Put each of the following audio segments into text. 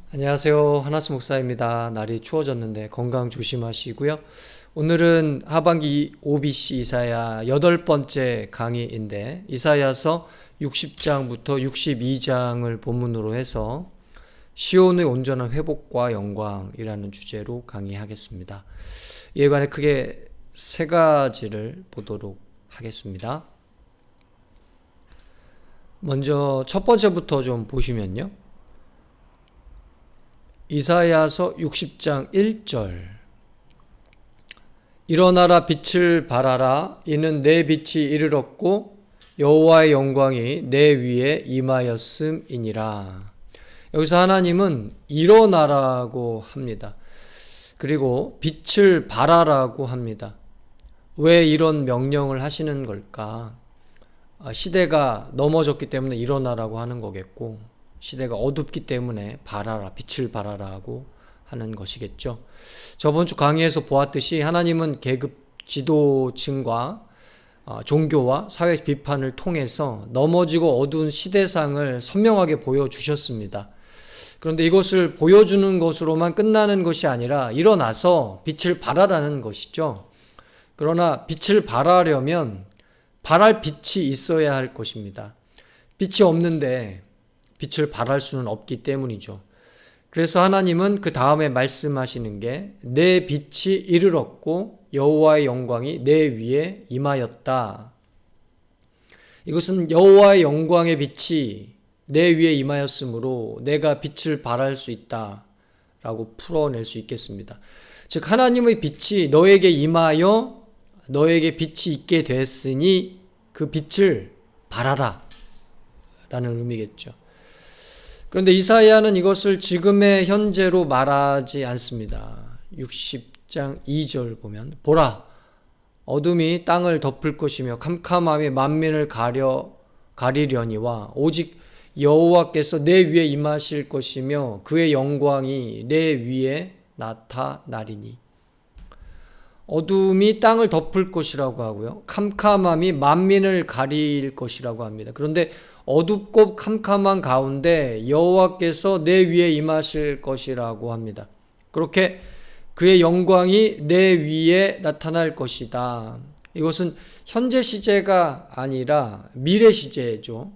안녕하세요. 하나수 목사입니다. 날이 추워졌는데 건강 조심하시고요. 오늘은 하반기 OBC 이사야 8번째 강의인데 이사야서 60장부터 62장을 본문으로 해서 시온의 온전한 회복과 영광이라는 주제로 강의하겠습니다. 이에 관해 크게 세 가지를 보도록 하겠습니다. 먼저 첫 번째부터 좀 보시면요. 이사야서 60장 1절 일어나라 빛을 발하라 이는 내 빛이 이르렀고 여호와의 영광이 내 위에 임하였음이니라. 여기서 하나님은 일어나라고 합니다. 그리고 빛을 발하라고 합니다. 왜 이런 명령을 하시는 걸까? 시대가 넘어졌기 때문에 일어나라고 하는 거겠고, 시대가 어둡기 때문에 발하라, 빛을 발하라고 하는 것이겠죠. 저번 주 강의에서 보았듯이 하나님은 계급 지도층과 종교와 사회 비판을 통해서 넘어지고 어두운 시대상을 선명하게 보여주셨습니다. 그런데 이것을 보여주는 것으로만 끝나는 것이 아니라 일어나서 빛을 발하라는 것이죠. 그러나 빛을 발하려면 발할 빛이 있어야 할 것입니다. 빛이 없는데 빛을 발할 수는 없기 때문이죠. 그래서 하나님은 그 다음에 말씀하시는 게 내 빛이 이르렀고 여호와의 영광이 내 위에 임하였다. 이것은 여호와의 영광의 빛이 내 위에 임하였으므로 내가 빛을 발할 수 있다라고 풀어낼 수 있겠습니다. 즉 하나님의 빛이 너에게 임하여 너에게 빛이 있게 됐으니 그 빛을 발하라 라는 의미겠죠. 그런데 이사야는 이것을 지금의 현재로 말하지 않습니다. 60장 2절 보면 보라 어둠이 땅을 덮을 것이며 캄캄함이 만민을 가리려니와 오직 여호와께서 내 위에 임하실 것이며 그의 영광이 내 위에 나타나리니. 어둠이 땅을 덮을 것이라고 하고요. 캄캄함이 만민을 가릴 것이라고 합니다. 그런데 어둡고 캄캄한 가운데 여호와께서 내 위에 임하실 것이라고 합니다. 그렇게 그의 영광이 내 위에 나타날 것이다. 이것은 현재 시제가 아니라 미래 시제죠.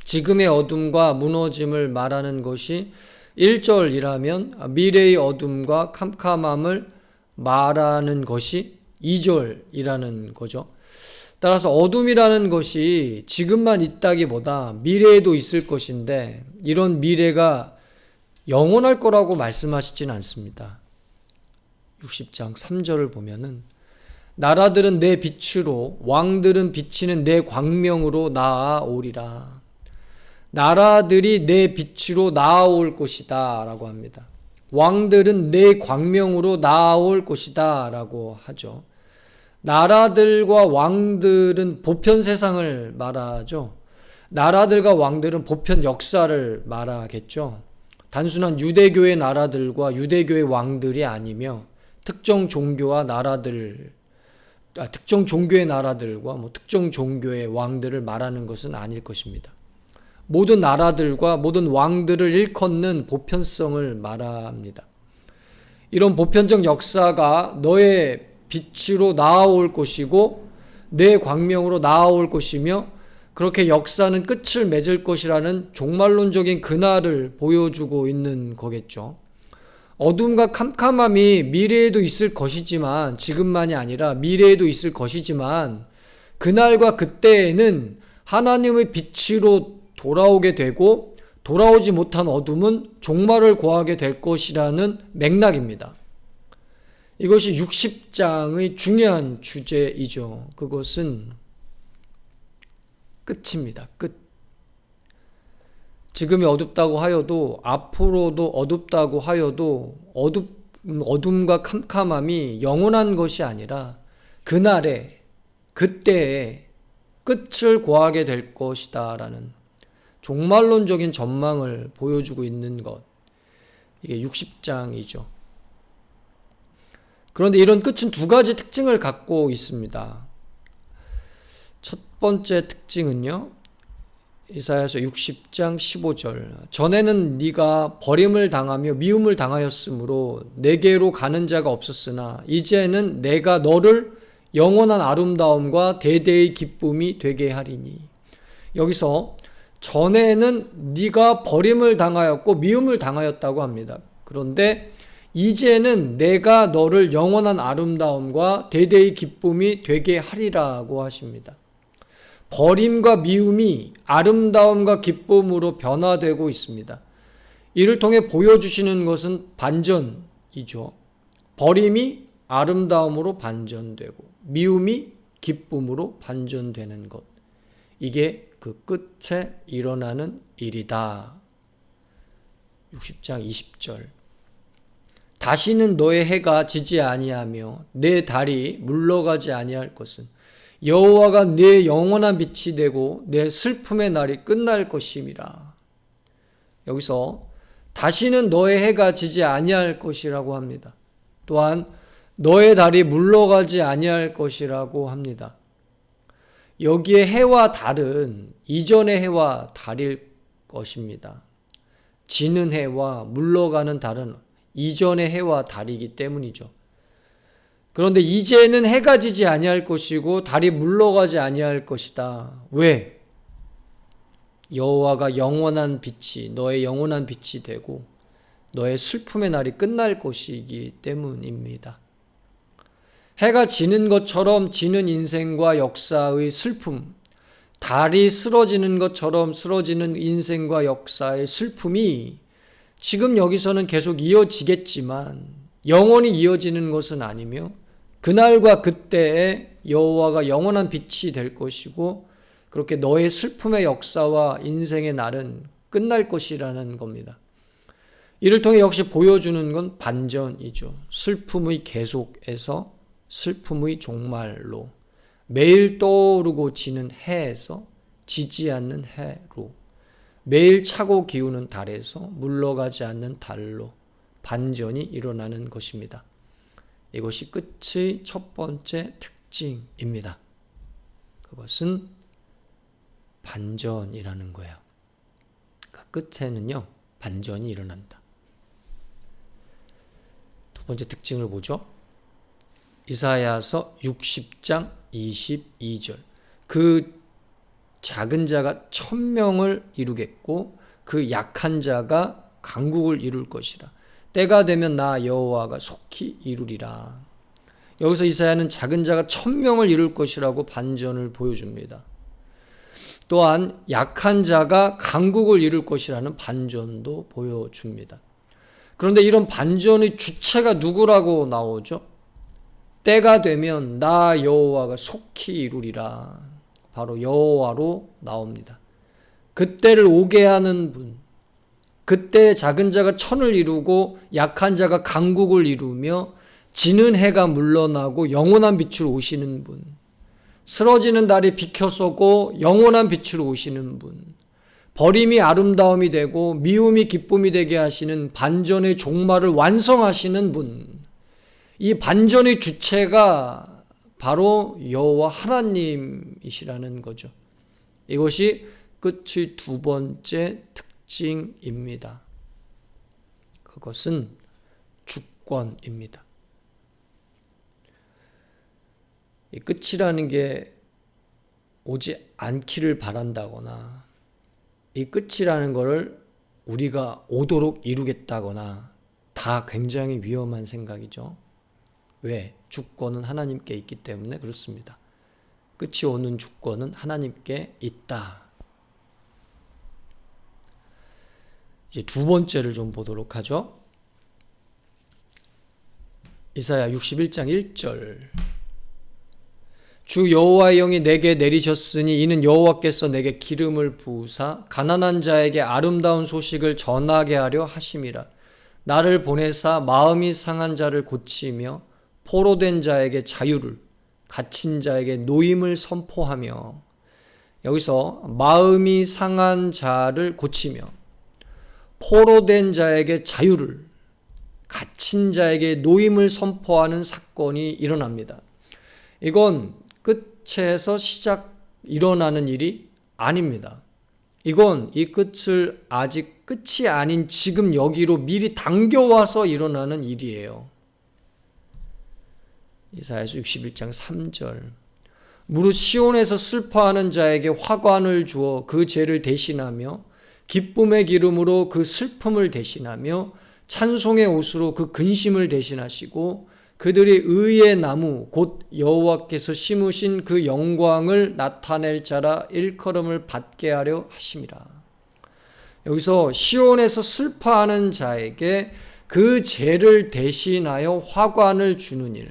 지금의 어둠과 무너짐을 말하는 것이 1절이라면 미래의 어둠과 캄캄함을 말하는 것이 2절이라는 거죠. 따라서 어둠이라는 것이 지금만 있다기보다 미래에도 있을 것인데 이런 미래가 영원할 거라고 말씀하시진 않습니다. 60장 3절을 보면은 나라들은 내 빛으로 왕들은 비치는 내 광명으로 나아오리라. 나라들이 내 빛으로 나아올 것이다 라고 합니다. 왕들은 내 광명으로 나아올 것이다 라고 하죠. 나라들과 왕들은 보편 세상을 말하죠. 나라들과 왕들은 보편 역사를 말하겠죠. 단순한 유대교의 나라들과 유대교의 왕들이 아니며 특정 종교와 나라들, 특정 종교의 나라들과 특정 종교의 왕들을 말하는 것은 아닐 것입니다. 모든 나라들과 모든 왕들을 일컫는 보편성을 말합니다. 이런 보편적 역사가 너의 빛으로 나아올 것이고 내 광명으로 나아올 것이며 그렇게 역사는 끝을 맺을 것이라는 종말론적인 그날을 보여주고 있는 거겠죠. 어둠과 캄캄함이 미래에도 있을 것이지만 지금만이 아니라 미래에도 있을 것이지만 그날과 그때에는 하나님의 빛으로 돌아오게 되고 돌아오지 못한 어둠은 종말을 고하게 될 것이라는 맥락입니다. 이것이 60장의 중요한 주제이죠. 그것은 끝입니다. 끝. 지금이 어둡다고 하여도 앞으로도 어둡다고 하여도 어둠과 캄캄함이 영원한 것이 아니라 그날에 그때에 끝을 고하게 될 것이다 라는 종말론적인 전망을 보여주고 있는 것. 이게 60장이죠. 그런데 이런 끝은 두 가지 특징을 갖고 있습니다. 첫 번째 특징은요. 이사야서 60장 15절. 전에는 네가 버림을 당하며 미움을 당하였으므로 내게로 가는 자가 없었으나 이제는 내가 너를 영원한 아름다움과 대대의 기쁨이 되게 하리니. 여기서 전에는 네가 버림을 당하였고 미움을 당하였다고 합니다. 그런데 이제는 내가 너를 영원한 아름다움과 대대의 기쁨이 되게 하리라고 하십니다. 버림과 미움이 아름다움과 기쁨으로 변화되고 있습니다. 이를 통해 보여주시는 것은 반전이죠. 버림이 아름다움으로 반전되고 미움이 기쁨으로 반전되는 것. 이게 그 끝에 일어나는 일이다. 60장 20절. 다시는 너의 해가 지지 아니하며 내 달이 물러가지 아니할 것은 여호와가 내 영원한 빛이 되고 내 슬픔의 날이 끝날 것임이라. 여기서 다시는 너의 해가 지지 아니할 것이라고 합니다. 또한 너의 달이 물러가지 아니할 것이라고 합니다. 여기에 해와 달은 이전의 해와 달일 것입니다. 지는 해와 물러가는 달은 이전의 해와 달이기 때문이죠. 그런데 이제는 해가 지지 아니할 것이고 달이 물러가지 아니할 것이다. 왜? 여호와가 영원한 빛이 너의 영원한 빛이 되고 너의 슬픔의 날이 끝날 것이기 때문입니다. 해가 지는 것처럼 지는 인생과 역사의 슬픔, 달이 쓰러지는 것처럼 쓰러지는 인생과 역사의 슬픔이 지금 여기서는 계속 이어지겠지만 영원히 이어지는 것은 아니며 그날과 그때에 여호와가 영원한 빛이 될 것이고 그렇게 너의 슬픔의 역사와 인생의 날은 끝날 것이라는 겁니다. 이를 통해 역시 보여주는 건 반전이죠. 슬픔의 계속에서 슬픔의 종말로, 매일 떠오르고 지는 해에서 지지 않는 해로, 매일 차고 기우는 달에서 물러가지 않는 달로 반전이 일어나는 것입니다. 이것이 끝의 첫 번째 특징입니다. 그것은 반전이라는 거예요. 그 끝에는요, 반전이 일어난다. 두 번째 특징을 보죠. 이사야서 60장 22절. 그 작은 자가 1000명을 이루겠고 그 약한 자가 강국을 이룰 것이라. 때가 되면 나 여호와가 속히 이루리라. 여기서 이사야는 작은 자가 1000명을 이룰 것이라고 반전을 보여줍니다. 또한 약한 자가 강국을 이룰 것이라는 반전도 보여줍니다. 그런데 이런 반전의 주체가 누구라고 나오죠? 때가 되면 나 여호와가 속히 이루리라. 바로 여호와로 나옵니다. 그때를 오게 하는 분, 그때 작은 자가 천을 이루고 약한 자가 강국을 이루며 지는 해가 물러나고 영원한 빛으로 오시는 분, 쓰러지는 달이 비켜서고 영원한 빛으로 오시는 분, 버림이 아름다움이 되고 미움이 기쁨이 되게 하시는 반전의 종말을 완성하시는 분, 이 반전의 주체가 바로 여호와 하나님이시라는 거죠. 이것이 끝의 두 번째 특징입니다. 그것은 주권입니다. 이 끝이라는 게 오지 않기를 바란다거나 이 끝이라는 것을 우리가 오도록 이루겠다거나 다 굉장히 위험한 생각이죠. 왜? 주권은 하나님께 있기 때문에 그렇습니다. 끝이 오는 주권은 하나님께 있다. 이제 두 번째를 좀 보도록 하죠. 이사야 61장 1절. 주 여호와의 영이 내게 내리셨으니 이는 여호와께서 내게 기름을 부으사 가난한 자에게 아름다운 소식을 전하게 하려 하심이라. 나를 보내사 마음이 상한 자를 고치며 포로된 자에게 자유를, 갇힌 자에게 노임을 선포하며. 여기서 마음이 상한 자를 고치며 포로된 자에게 자유를, 갇힌 자에게 노임을 선포하는 사건이 일어납니다. 이건 끝에서 일어나는 일이 아닙니다. 이건 이 끝을 아직 끝이 아닌 지금 여기로 미리 당겨와서 일어나는 일이에요. 이사야서 61장 3절. 무릇 시온에서 슬퍼하는 자에게 화관을 주어 그 죄를 대신하며 기쁨의 기름으로 그 슬픔을 대신하며 찬송의 옷으로 그 근심을 대신하시고 그들이 의의 나무 곧 여호와께서 심으신 그 영광을 나타낼 자라 일컬음을 받게 하려 하심이라. 여기서 시온에서 슬퍼하는 자에게 그 죄를 대신하여 화관을 주는 일,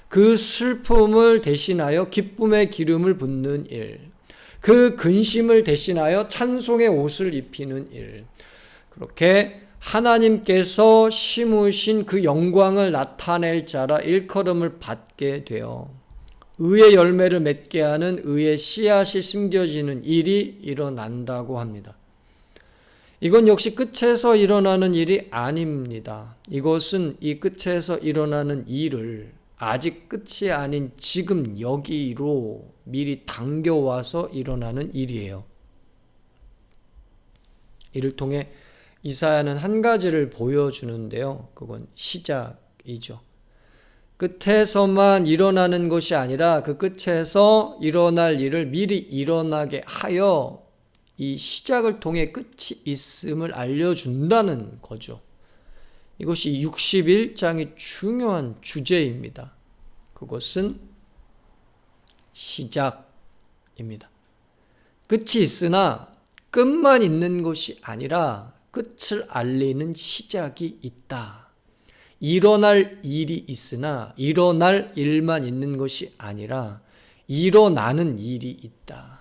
그 슬픔을 대신하여 기쁨의 기름을 붓는 일, 그 근심을 대신하여 찬송의 옷을 입히는 일, 그렇게 하나님께서 심으신 그 영광을 나타낼 자라 일컬음을 받게 되어 의의 열매를 맺게 하는 의의 씨앗이 심겨지는 일이 일어난다고 합니다. 이건 역시 끝에서 일어나는 일이 아닙니다. 이것은 이 끝에서 일어나는 일을 아직 끝이 아닌 지금 여기로 미리 당겨와서 일어나는 일이에요. 이를 통해 이사야는 한 가지를 보여주는데요. 그건 시작이죠. 끝에서만 일어나는 것이 아니라 그 끝에서 일어날 일을 미리 일어나게 하여 이 시작을 통해 끝이 있음을 알려준다는 거죠. 이것이 61장의 중요한 주제입니다. 그것은 시작입니다. 끝이 있으나 끝만 있는 것이 아니라 끝을 알리는 시작이 있다. 일어날 일이 있으나 일어날 일만 있는 것이 아니라 일어나는 일이 있다.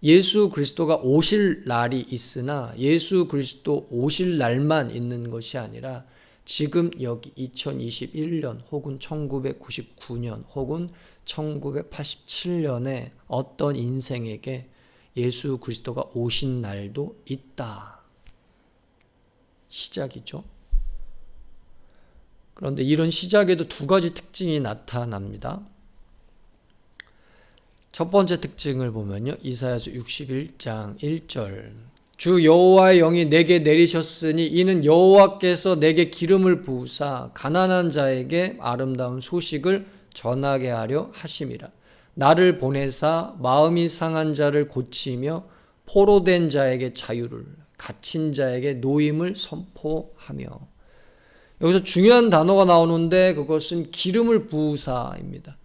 예수 그리스도가 오실 날이 있으나 예수 그리스도 오실 날만 있는 것이 아니라 지금 여기 2021년 혹은 1999년 혹은 1987년에 어떤 인생에게 예수 그리스도가 오신 날도 있다. 시작이죠. 그런데 이런 시작에도 두 가지 특징이 나타납니다. 첫 번째 특징을 보면요. 이사야서 61장 1절. 주 여호와의 영이 내게 내리셨으니 이는 여호와께서 내게 기름을 부으사 가난한 자에게 아름다운 소식을 전하게 하려 하심이라. 나를 보내사 마음이 상한 자를 고치며 포로된 자에게 자유를 갇힌 자에게 노임을 선포하며. 여기서 중요한 단어가 나오는데 그것은 기름을 부으사입니다.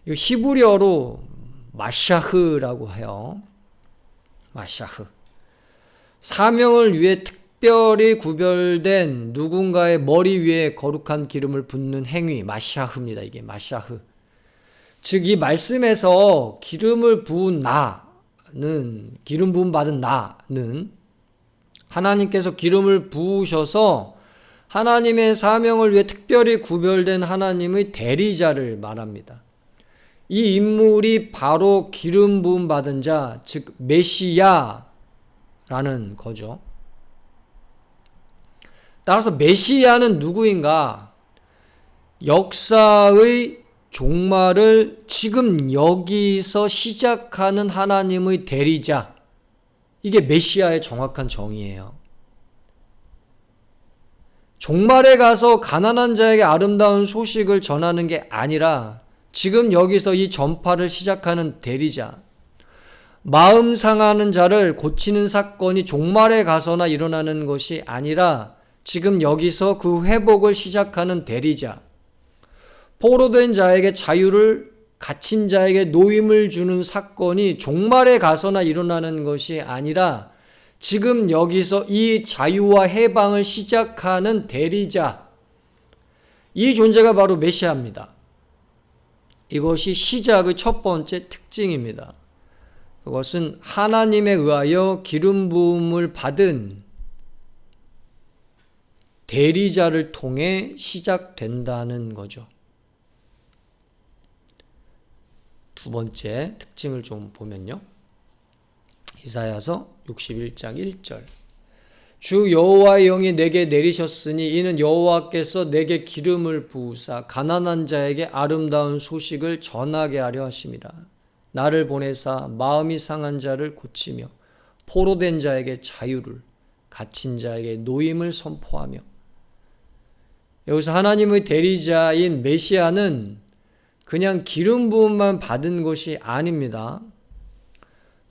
히브리어로 마샤흐라고 해요. 마샤흐. 사명을 위해 특별히 구별된 누군가의 머리 위에 거룩한 기름을 붓는 행위, 마샤흐입니다. 이게 마샤흐. 즉 이 말씀에서 기름을 부은 나는, 기름 부음 받은 나는 하나님께서 기름을 부으셔서 하나님의 사명을 위해 특별히 구별된 하나님의 대리자를 말합니다. 이 인물이 바로 기름 부음 받은 자, 즉 메시야라는 거죠. 따라서 메시야는 누구인가? 역사의 종말을 지금 여기서 시작하는 하나님의 대리자. 이게 메시아의 정확한 정의예요. 종말에 가서 가난한 자에게 아름다운 소식을 전하는 게 아니라 지금 여기서 이 전파를 시작하는 대리자. 마음 상하는 자를 고치는 사건이 종말에 가서나 일어나는 것이 아니라 지금 여기서 그 회복을 시작하는 대리자. 포로된 자에게 자유를, 갇힌 자에게 노임을 주는 사건이 종말에 가서나 일어나는 것이 아니라 지금 여기서 이 자유와 해방을 시작하는 대리자. 이 존재가 바로 메시아입니다. 이것이 시작의 첫 번째 특징입니다. 그것은 하나님에 의하여 기름 부음을 받은 대리자를 통해 시작된다는 거죠. 두 번째 특징을 좀 보면요. 이사야서 61장 1절. 주 여호와의 영이 내게 내리셨으니 이는 여호와께서 내게 기름을 부으사 가난한 자에게 아름다운 소식을 전하게 하려 하심이라. 나를 보내사 마음이 상한 자를 고치며 포로된 자에게 자유를, 갇힌 자에게 노임을 선포하며, 여기서 하나님의 대리자인 메시아는 그냥 기름 부음만 받은 것이 아닙니다.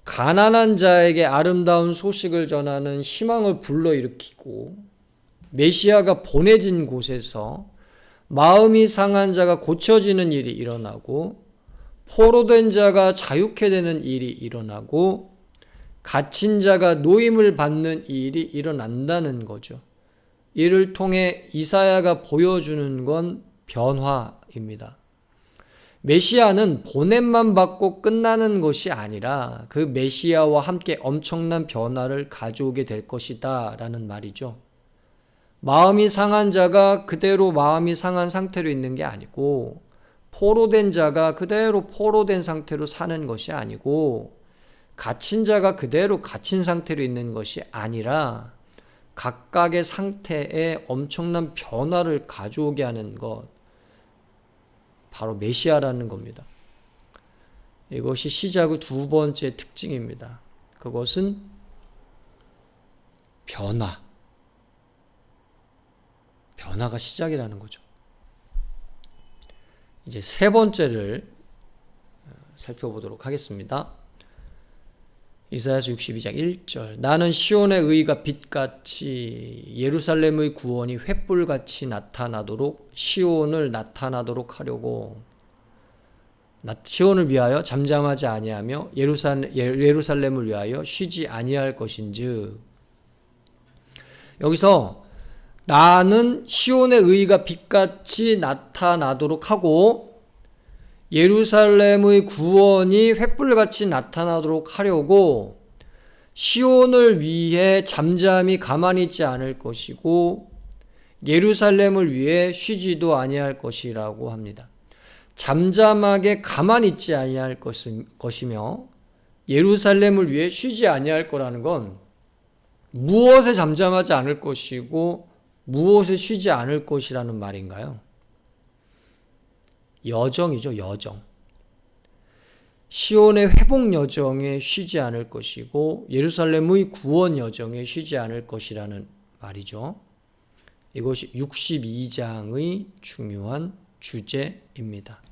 가난한 자에게 아름다운 소식을 전하는 희망을 불러일으키고, 메시아가 보내진 곳에서 마음이 상한 자가 고쳐지는 일이 일어나고, 포로된 자가 자유케 되는 일이 일어나고, 갇힌 자가 노임을 받는 일이 일어난다는 거죠. 이를 통해 이사야가 보여주는 건 변화입니다. 메시아는 보냄만 받고 끝나는 것이 아니라 그 메시아와 함께 엄청난 변화를 가져오게 될 것이다 라는 말이죠. 마음이 상한 자가 그대로 마음이 상한 상태로 있는 게 아니고, 포로된 자가 그대로 포로된 상태로 사는 것이 아니고, 갇힌 자가 그대로 갇힌 상태로 있는 것이 아니라 각각의 상태에 엄청난 변화를 가져오게 하는 것, 바로 메시아라는 겁니다. 이것이 시작의 두 번째 특징입니다. 그것은 변화가 시작이라는 거죠. 이제 세 번째를 살펴보도록 하겠습니다. 이사야서 62장 1절, 나는 시온의 의가 빛같이 예루살렘의 구원이 횃불같이 나타나도록 시온을 나타나도록 하려고, 시온을 위하여 잠잠하지 아니하며 예루살렘을 위하여 쉬지 아니할 것인즉, 여기서 나는 시온의 의가 빛같이 나타나도록 하고 예루살렘의 구원이 횃불같이 나타나도록 하려고 시온을 위해 잠잠히 가만히 있지 않을 것이고 예루살렘을 위해 쉬지도 아니할 것이라고 합니다. 잠잠하게 가만히 있지 아니할 것이며 예루살렘을 위해 쉬지 아니할 거라는 건 무엇에 잠잠하지 않을 것이고 무엇에 쉬지 않을 것이라는 말인가요? 여정이죠, 여정. 시온의 회복 여정에 쉬지 않을 것이고 예루살렘의 구원 여정에 쉬지 않을 것이라는 말이죠. 이것이 62장의 중요한 주제입니다.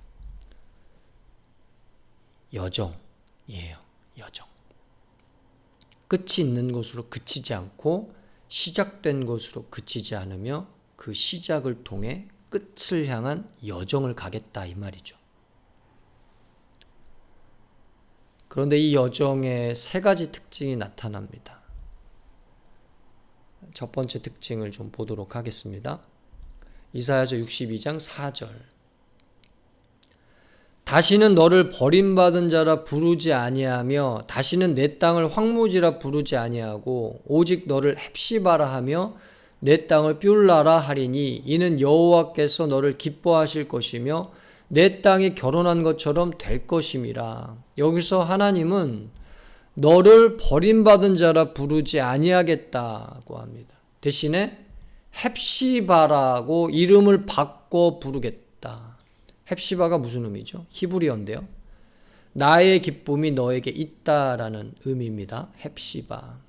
여정이에요. 여정. 끝이 있는 것으로 그치지 않고 시작된 것으로 그치지 않으며 그 시작을 통해 끝을 향한 여정을 가겠다 이 말이죠. 그런데 이 여정에 세 가지 특징이 나타납니다. 첫 번째 특징을 좀 보도록 하겠습니다. 이사야서 62장 4절, 다시는 너를 버림받은 자라 부르지 아니하며 다시는 내 땅을 황무지라 부르지 아니하고 오직 너를 헵시바라 하며 내 땅을 뷸라라 하리니 이는 여호와께서 너를 기뻐하실 것이며 내 땅이 결혼한 것처럼 될 것임이라. 여기서 하나님은 너를 버림받은 자라 부르지 아니하겠다고 합니다. 대신에 헵시바라고 이름을 바꿔 부르겠다. 헵시바가 무슨 의미죠? 히브리어인데요. 나의 기쁨이 너에게 있다라는 의미입니다. 헵시바.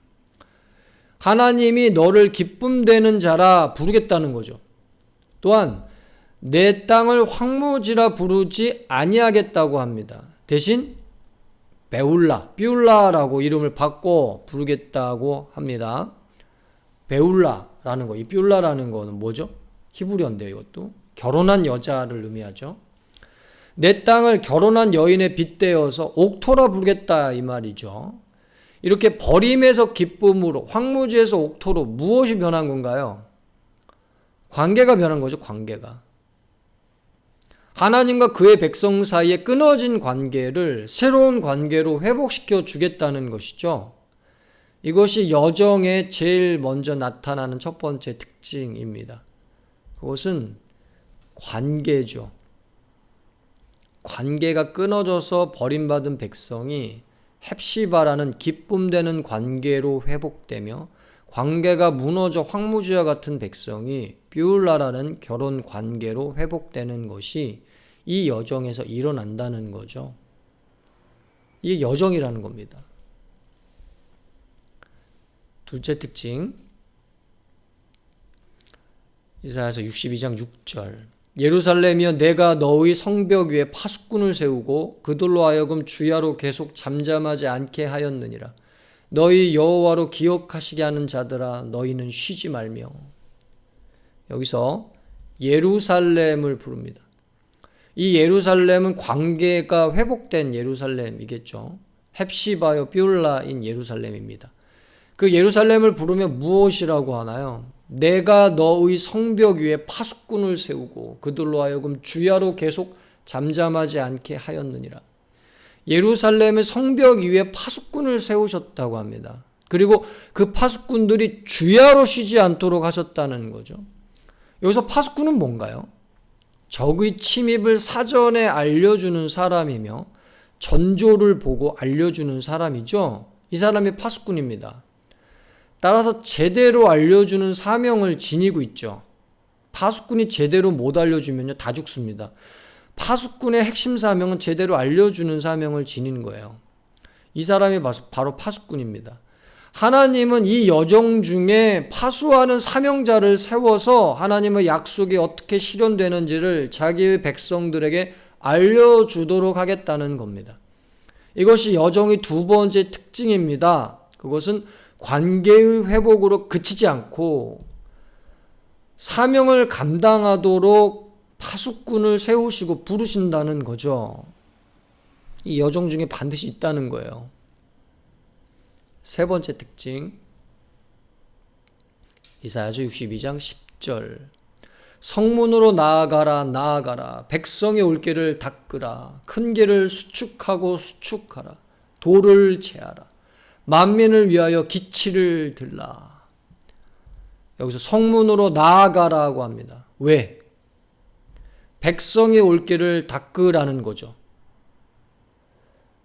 하나님이 너를 기쁨되는 자라 부르겠다는 거죠. 또한 내 땅을 황무지라 부르지 아니하겠다고 합니다. 대신 뷸라라고 이름을 바꿔 부르겠다고 합니다. 베울라라는 거, 이 뷸라라는 거는 뭐죠? 히브리어인데요. 이것도 결혼한 여자를 의미하죠. 내 땅을 결혼한 여인에 빗대어서 옥토라 부르겠다 이 말이죠. 이렇게 버림에서 기쁨으로, 황무지에서 옥토로 무엇이 변한 건가요? 관계가 변한 거죠. 관계가. 하나님과 그의 백성 사이에 끊어진 관계를 새로운 관계로 회복시켜 주겠다는 것이죠. 이것이 여정에 제일 먼저 나타나는 첫 번째 특징입니다. 그것은 관계죠. 관계가 끊어져서 버림받은 백성이 헵시바라는 기쁨되는 관계로 회복되며 관계가 무너져 황무지와 같은 백성이 뷸라라는 결혼 관계로 회복되는 것이 이 여정에서 일어난다는 거죠. 이게 여정이라는 겁니다. 둘째 특징, 이사야서 62장 6절. 예루살렘이여 내가 너의 성벽 위에 파수꾼을 세우고 그들로 하여금 주야로 계속 잠잠하지 않게 하였느니라. 너희 여호와로 기억하시게 하는 자들아 너희는 쉬지 말며. 여기서 예루살렘을 부릅니다. 이 예루살렘은 관계가 회복된 예루살렘이겠죠. 헵시바요 뷰라인 예루살렘입니다. 그 예루살렘을 부르면 무엇이라고 하나요? 내가 너의 성벽 위에 파수꾼을 세우고 그들로 하여금 주야로 계속 잠잠하지 않게 하였느니라. 예루살렘의 성벽 위에 파수꾼을 세우셨다고 합니다. 그리고 그 파수꾼들이 주야로 쉬지 않도록 하셨다는 거죠. 여기서 파수꾼은 뭔가요? 적의 침입을 사전에 알려주는 사람이며 전조를 보고 알려주는 사람이죠. 이 사람이 파수꾼입니다. 따라서 제대로 알려주는 사명을 지니고 있죠. 파수꾼이 제대로 못 알려주면요 다 죽습니다. 파수꾼의 핵심 사명은 제대로 알려주는 사명을 지니는 거예요. 이 사람이 바로 파수꾼입니다. 하나님은 이 여정 중에 파수하는 사명자를 세워서 하나님의 약속이 어떻게 실현되는지를 자기의 백성들에게 알려주도록 하겠다는 겁니다. 이것이 여정의 두 번째 특징입니다. 그것은 관계의 회복으로 그치지 않고 사명을 감당하도록 파수꾼을 세우시고 부르신다는 거죠. 이 여정 중에 반드시 있다는 거예요. 세 번째 특징, 이사야서 62장 10절. 성문으로 나아가라 나아가라 백성의 올개를 닦으라 큰 개를 수축하고 수축하라 돌을 제하라 만민을 위하여 기치를 들라. 여기서 성문으로 나아가라고 합니다. 왜? 백성의 올개를 닦으라는 거죠.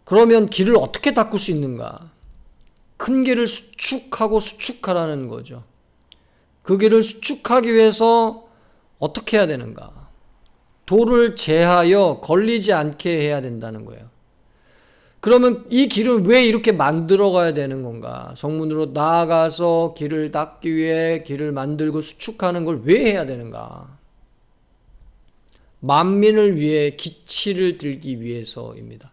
그러면 길을 어떻게 닦을 수 있는가? 큰 길을 수축하고 수축하라는 거죠. 그 길을 수축하기 위해서 어떻게 해야 되는가? 돌을 제하여 걸리지 않게 해야 된다는 거예요. 그러면 이 길은 왜 이렇게 만들어 가야 되는 건가? 성문으로 나아가서 길을 닦기 위해 길을 만들고 수축하는 걸 왜 해야 되는가? 만민을 위해 기치를 들기 위해서입니다.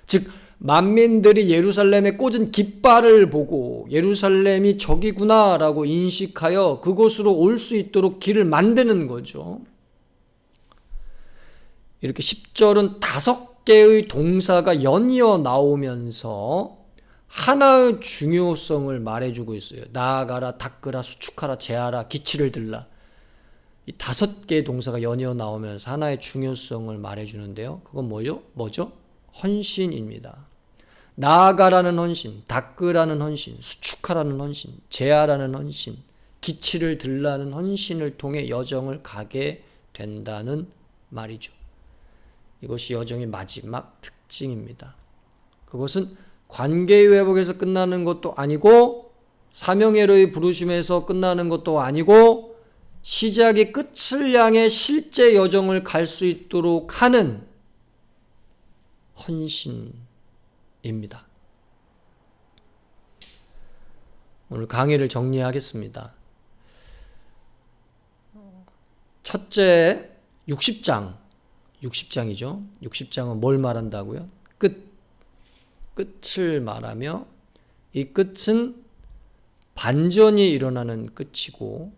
즉 만민들이 예루살렘에 꽂은 깃발을 보고 예루살렘이 저기구나라고 인식하여 그곳으로 올 수 있도록 길을 만드는 거죠. 이렇게 10절은 5개의 동사가 연이어 나오면서 하나의 중요성을 말해주고 있어요. 나아가라, 닦으라, 수축하라, 제하라, 기치를 들라. 이 5개의 동사가 연이어 나오면서 하나의 중요성을 말해주는데요. 그건 뭐죠? 헌신입니다. 나아가라는 헌신, 닦으라는 헌신, 수축하라는 헌신, 제하라는 헌신, 기치를 들라는 헌신을 통해 여정을 가게 된다는 말이죠. 이것이 여정의 마지막 특징입니다. 그것은 관계의 회복에서 끝나는 것도 아니고 사명의로의 부르심에서 끝나는 것도 아니고 시작의 끝을 향해 실제 여정을 갈 수 있도록 하는 헌신입니다. 오늘 강의를 정리하겠습니다. 첫째 60장이죠. 60장은 뭘 말한다고요? 끝을 말하며 이 끝은 반전이 일어나는 끝이고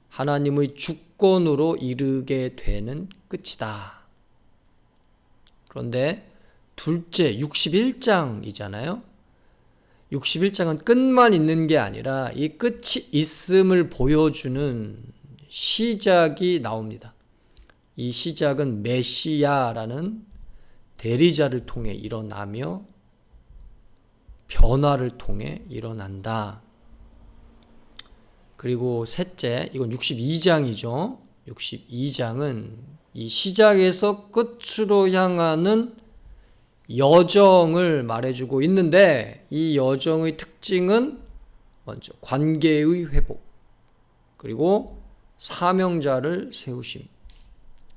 하나님의 주권으로 이르게 되는 끝이다. 그런데 둘째 61장이잖아요. 61장은 끝만 있는 게 아니라 이 끝이 있음을 보여주는 시작이 나옵니다. 이 시작은 메시아라는 대리자를 통해 일어나며 변화를 통해 일어난다. 그리고 셋째, 이건 62장이죠. 62장은 이 시작에서 끝으로 향하는 여정을 말해주고 있는데 이 여정의 특징은 먼저 관계의 회복, 그리고 사명자를 세우심,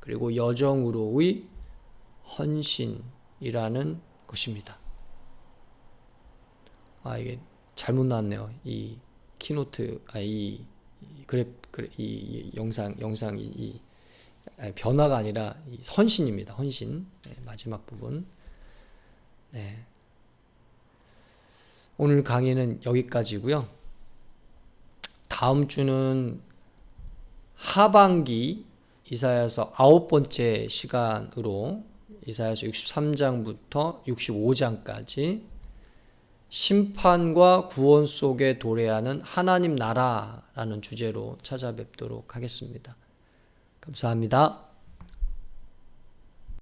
그리고 여정으로의 헌신이라는 것입니다. 이게 잘못 나왔네요. 이 키노트, 이 영상이 변화가 아니라 이 헌신입니다. 헌신. 네, 마지막 부분. 네. 오늘 강의는 여기까지고요. 다음 주는 하반기 이사야서 9번째 시간으로 이사야서 63장부터 65장까지 심판과 구원 속에 도래하는 하나님 나라라는 주제로 찾아뵙도록 하겠습니다. 감사합니다.